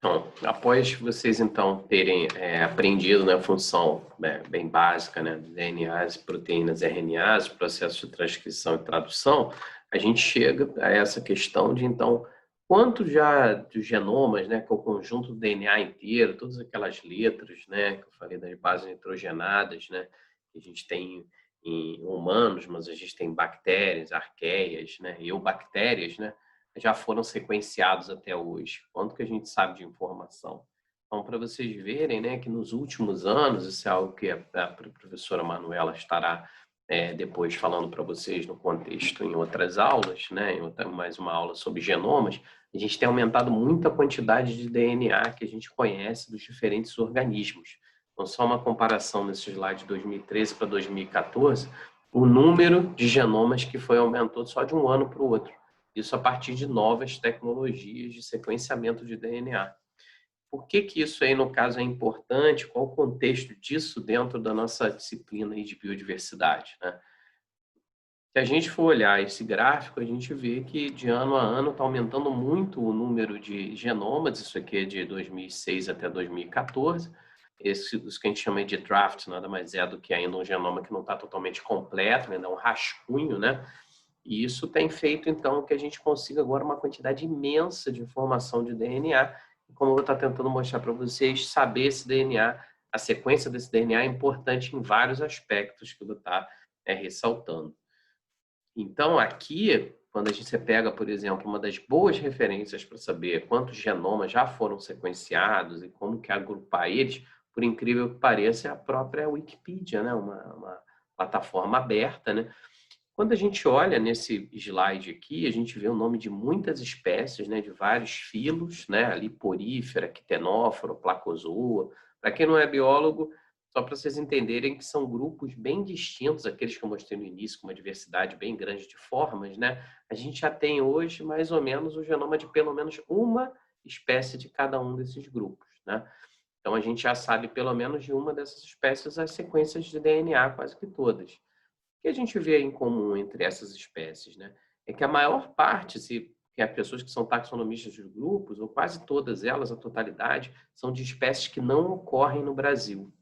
Então, após vocês então terem aprendido, né, a função bem básica, né, de DNAs, proteínas, RNAs, processo de transcrição e tradução, a gente chega a essa questão de então quanto já dos genomas, né, que é o conjunto do DNA inteiro, todas aquelas letras, né, que eu falei das bases nitrogenadas, né, que a gente tem em humanos, mas a gente tem em bactérias, arqueias, né, eubactérias, né, já foram sequenciados até hoje? Quanto que a gente sabe de informação? Então, para vocês verem, né, que nos últimos anos, isso é algo que a professora Manuela estará depois falando para vocês no contexto em outras aulas, né, mais uma aula sobre genomas, a gente tem aumentado muito a quantidade de DNA que a gente conhece dos diferentes organismos. Então, só uma comparação nesse slide de 2013 para 2014, o número de genomas que foi aumentou só de um ano para o outro. Isso a partir de novas tecnologias de sequenciamento de DNA. Por que que isso aí, no caso, é importante? Qual o contexto disso dentro da nossa disciplina aí de biodiversidade, né? Se a gente for olhar esse gráfico, a gente vê que de ano a ano está aumentando muito o número de genomas, isso aqui é de 2006 até 2014, os que a gente chama de draft, nada mais é do que ainda um genoma que não está totalmente completo, ainda é um rascunho, né? E isso tem feito, então, que a gente consiga agora uma quantidade imensa de informação de DNA. E como eu vou estar tentando mostrar para vocês, saber esse DNA, a sequência desse DNA é importante em vários aspectos que eu vou estar ressaltando. Então, aqui, quando a gente pega, por exemplo, uma das boas referências para saber quantos genomas já foram sequenciados e como que agrupar eles, por incrível que pareça, é a própria Wikipedia, né? Uma plataforma aberta, né? Quando a gente olha nesse slide aqui, a gente vê o nome de muitas espécies, né, de vários filos, né, ali porífera, quitenófora, placozoa. Para quem não é biólogo, só para vocês entenderem que são grupos bem distintos, aqueles que eu mostrei no início, com uma diversidade bem grande de formas, né? A gente já tem hoje mais ou menos o genoma de pelo menos uma espécie de cada um desses grupos, né? Então a gente já sabe pelo menos de uma dessas espécies as sequências de DNA, quase que todas. O que a gente vê em comum entre essas espécies, né? É que a maior parte, que as pessoas que são taxonomistas de grupos, ou quase todas elas, a totalidade, são de espécies que não ocorrem no Brasil.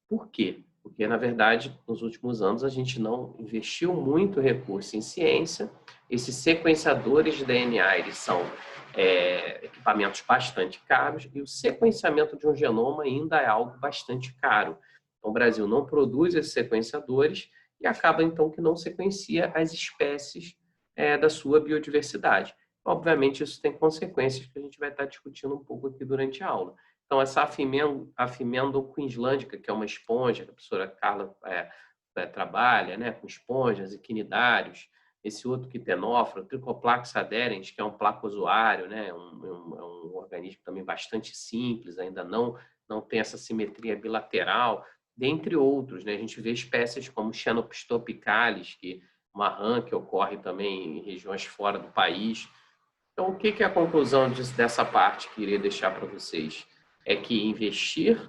Por quê? Porque, na verdade, nos últimos anos, a gente não investiu muito recurso em ciência. Esses sequenciadores de DNA, eles são equipamentos bastante caros e o sequenciamento de um genoma ainda é algo bastante caro. Então, o Brasil não produz esses sequenciadores e acaba, então, que não sequencia as espécies da sua biodiversidade. Obviamente, isso tem consequências que a gente vai estar discutindo um pouco aqui durante a aula. Então, essa Afimendo queenslandica, que é uma esponja que a professora Carla trabalha, né, com esponjas e quinidários. Esse outro quitenóforo, Trichoplax adherens, que é um placozoário, né, um organismo também bastante simples, ainda não tem essa simetria bilateral, dentre outros, né? A gente vê espécies como Xenopistopicalis, que uma rã que ocorre também em regiões fora do país. Então, o que é a conclusão dessa parte que eu iria deixar para vocês? É que investir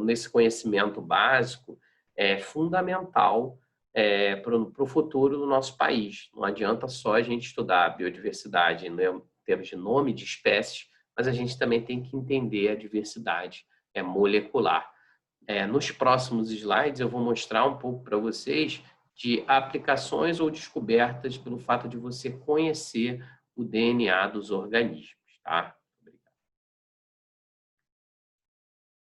nesse conhecimento básico é fundamental para o futuro do nosso país. Não adianta só a gente estudar a biodiversidade em termos de nome de espécies, mas a gente também tem que entender a diversidade molecular. Nos próximos slides eu vou mostrar um pouco para vocês de aplicações ou descobertas pelo fato de você conhecer o DNA dos organismos, tá?